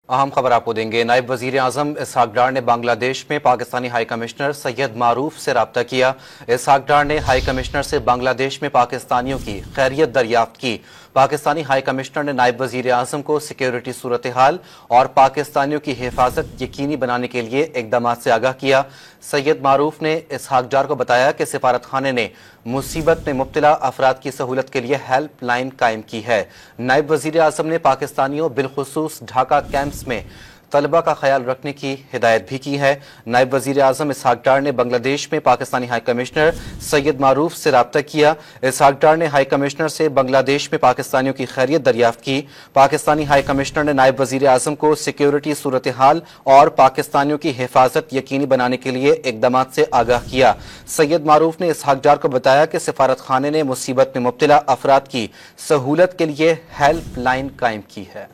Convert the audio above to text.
اہم خبر آپ کو دیں گے۔ نائب وزیر اعظم اسحاق ڈار نے بنگلہ دیش میں پاکستانی ہائی کمشنر سید معروف سے رابطہ کیا۔ اسحاق ڈار نے ہائی کمشنر سے بنگلہ دیش میں پاکستانیوں کی خیریت دریافت کی۔ پاکستانی ہائی کمشنر نے نائب وزیر اعظم کو سیکیورٹی صورتحال اور پاکستانیوں کی حفاظت یقینی بنانے کے لیے اقدامات سے آگاہ کیا۔ سید معروف نے اسحاق ڈار کو بتایا کہ سفارت خانے نے مصیبت میں مبتلا افراد کی سہولت کے لیے ہیلپ لائن قائم کی ہے۔ نائب وزیر اعظم نے پاکستانیوں بالخصوص ڈھاکہ کیمپس میں طلبہ کا خیال رکھنے کی ہدایت بھی کی ہے۔ نائب وزیر اعظم اسحاق ڈار نے بنگلہ دیش میں پاکستانی ہائی کمشنر سید معروف سے رابطہ کیا۔ اسحاق ڈار نے ہائی کمشنر سے بنگلہ دیش میں پاکستانیوں کی خیریت دریافت کی۔ پاکستانی ہائی کمشنر نے نائب وزیر اعظم کو سیکیورٹی صورتحال اور پاکستانیوں کی حفاظت یقینی بنانے کے لیے اقدامات سے آگاہ کیا۔ سید معروف نے اسحاق ڈار کو بتایا کہ سفارت خانے نے مصیبت میں مبتلا افراد کی سہولت کے لیے ہیلپ لائن قائم کی ہے۔